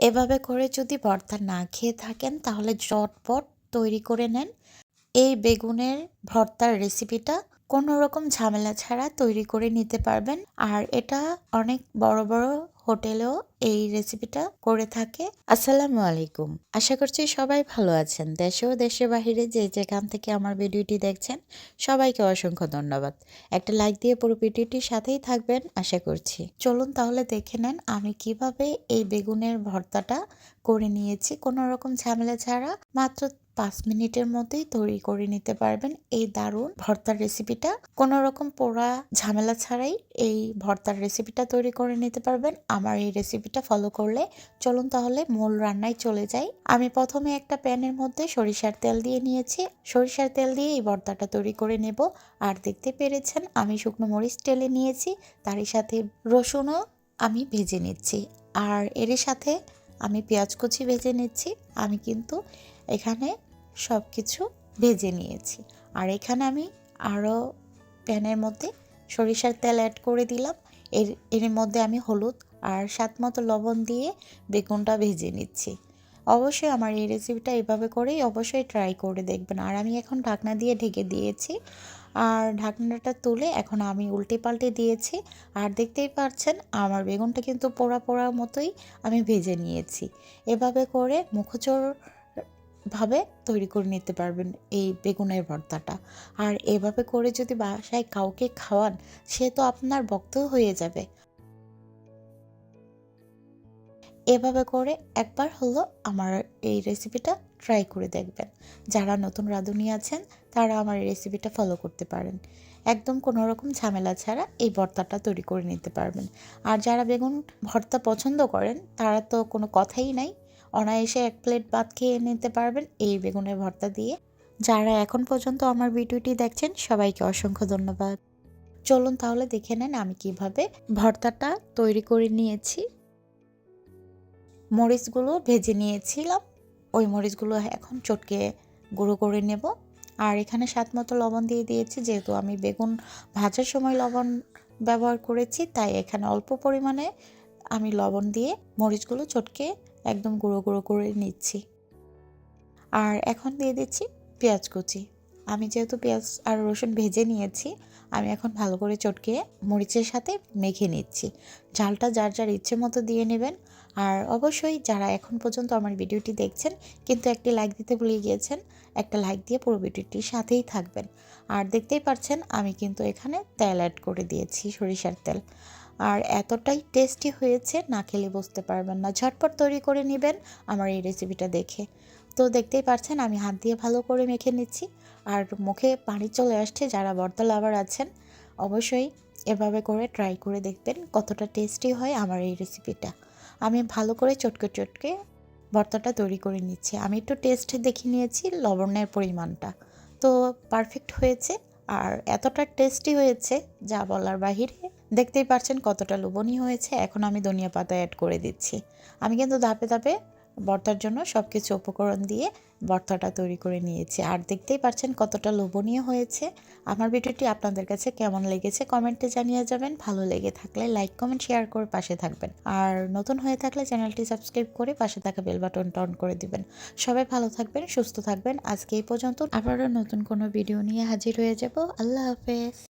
এভাবে করে যদি ভর্তা না খেয়ে থাকেন তাহলে ঝটপট তৈরি করে নেন এই বেগুনের ভর্তার রেসিপিটা। কোনো রকম ঝামেলা ছাড়া তৈরি করে নিতে পারবেন। আর এটা অনেক বড় বড় হোটেলেও এই রেসিপিটা করে থাকে। আসসালামু আলাইকুম, আশা করছি সবাই ভালো আছেন। দেশে ও দেশের বাহিরে যে যেখান থেকে আমার ভিডিওটি দেখছেন সবাইকে অসংখ্য ধন্যবাদ। একটা লাইক দিয়ে পুরো ভিডিওটির সাথেই থাকবেন আশা করছি। চলুন তাহলে দেখে নেন আমি কিভাবে এই বেগুনের ভর্তাটা করে নিয়েছি কোনো রকম ঝামেলা ছাড়া। মাত্র 5 মিনিটের মধ্যেই তৈরি করে নিতে পারবেন এই দারুণ ভর্তার রেসিপিটা। কোনো রকম পোড়া ঝামেলা ছাড়াই এই ভর্তার রেসিপিটা তৈরি করে নিতে পারবেন আমার এই রেসিপিটা ফলো করলে। চলুন তাহলে মূল রান্নায় চলে যাই। আমি প্রথমে একটা প্যানের মধ্যে সরিষার তেল দিয়ে নিয়েছি। সরিষার তেল দিয়ে এই ভর্তাটা তৈরি করে নেব। আর দেখতে পেরেছেন আমি শুকনো মরিচ টেলে নিয়েছি, তারই সাথে রসুনও আমি ভেজে নিচ্ছি। আর এর সাথে আমি পেঁয়াজ কুচি ভেজে নিচ্ছি। আমি কিন্তু এখানে সব কিছু ভেজে নিয়েছি। আর এখানে আমি আরও প্যানের মধ্যে সরিষার তেল অ্যাড করে দিলাম। এর মধ্যে আমি হলুদ আর স্বাদ মতো লবণ দিয়ে বেগুনটা ভেজে নিচ্ছি। অবশ্যই আমার এই রেসিপিটা এভাবে করেই অবশ্যই ট্রাই করে দেখবেন। আর আমি এখন ঢাকনা দিয়ে ঢেকে দিয়েছি। আর ঢাকনাটা তুলে এখন আমি উল্টে পাল্টে দিয়েছি। আর দেখতেই পাচ্ছেন আমার বেগুনটা কিন্তু পোড়া পোড়া মতোই আমি ভেজে নিয়েছি। এভাবে করে মুখচোর ভাবে তৈরি করে নিতে পারবেন এই বেগুনের ভর্তাটা। আর এভাবে করে যদি বাসায় কাউকে খাওয়ান সে তো আপনার ভক্ত হয়ে যাবে। এভাবে করে একবার হলো আমার এই রেসিপিটা ট্রাই করে দেখবেন। যারা নতুন রাঁধুনি আছেন তারা আমার এই রেসিপিটা ফলো করতে পারেন। একদম কোনো রকম ঝামেলা ছাড়া এই ভর্তাটা তৈরি করে নিতে পারবেন। আর যারা বেগুন ভর্তা পছন্দ করেন তারা তো কোনো কথাই নাই, অনায়াসে 1 প্লেট ভাত খেয়ে নিতে পারবেন এই বেগুনের ভর্তা দিয়ে। যারা এখন পর্যন্ত আমার ভিডিওটি দেখছেন সবাইকে অসংখ্য ধন্যবাদ। চলুন তাহলে দেখে নেন আমি কিভাবে ভর্তাটা তৈরি করে নিয়েছি। মরিচগুলো ভেজে নিয়েছিলাম, ওই মরিচগুলো এখন চটকে গুঁড়ো করে নেব। আর এখানে স্বাদ মতো লবণ দিয়ে দিয়েছি। যেহেতু আমি বেগুন ভাজার সময় লবণ ব্যবহার করেছি তাই এখানে অল্প পরিমাণে আমি লবণ দিয়ে মরিচগুলো চটকে একদম গুঁড়ো গুঁড়ো করে নিচ্ছি। আর এখন দিয়ে দিচ্ছি পেঁয়াজ কুচি। আমি যেহেতু পেঁয়াজ আর রসুন ভেজে নিয়েছি আমি এখন ভালো করে চটকে মরিচের সাথে মেখে নিচ্ছি। ঝালটা যার যার ইচ্ছে মতো দিয়ে নেবেন। আর অবশ্যই যারা এখন পর্যন্ত আমার ভিডিওটি দেখছেন কিন্তু একটি লাইক দিতে ভুলে গিয়েছেন, একটা লাইক দিয়ে পুরো ভিডিওটির সাথেই থাকবেন। আর দেখতেই পাচ্ছেন আমি কিন্তু এখানে তেল অ্যাড করে দিয়েছি, সরিষার তেল। আর এতটাই টেস্টি হয়েছে না খেলে বুঝতে পারবেন না। ঝটপট তৈরি করে নেবেন আমার এই রেসিপিটা দেখে। তো দেখতেই পাচ্ছেন আমি হাত দিয়ে ভালো করে মেখে নিচ্ছি। আর মুখে পানি চলে আসছে। যারা ভর্তা লাভার আছেন অবশ্যই এভাবে করে ট্রাই করে দেখবেন কতটা টেস্টি হয় আমার এই রেসিপিটা। আমি ভালো করে চটকে চটকে ভর্তাটা তৈরি করে নিচ্ছি। আমি একটু টেস্ট দেখে নিয়েছি লবণের পরিমাণটা, তো পারফেক্ট হয়েছে। আর এতটা টেস্টি হয়েছে যা বলার বাহিরে। দেখতেই পাচ্ছেন কতটা লোভনীয় হয়েছে। এখন আমি ধনিয়া পাতা অ্যাড করে দিচ্ছি। আমি কিন্তু ধাপে ধাপে ভর্তার জন্য সব কিছু উপকরণ দিয়ে ভর্তাটা তৈরি করে নিয়েছি। আর দেখতেই পাচ্ছেন কতটা লোভনীয় হয়েছে। আমার ভিডিওটি আপনাদের কাছে কেমন লেগেছে কমেন্টে জানিয়ে যাবেন। ভালো লেগে থাকলে লাইক কমেন্ট শেয়ার করে পাশে থাকবেন। আর নতুন হয়ে থাকলে চ্যানেলটি সাবস্ক্রাইব করে পাশে থাকা বেল বাটনটা অন করে দিবেন। সবাই ভালো থাকবেন, সুস্থ থাকবেন। আজকে এই পর্যন্ত, আবারও নতুন কোনো ভিডিও নিয়ে হাজির হয়ে যাব। আল্লাহ হাফেজ।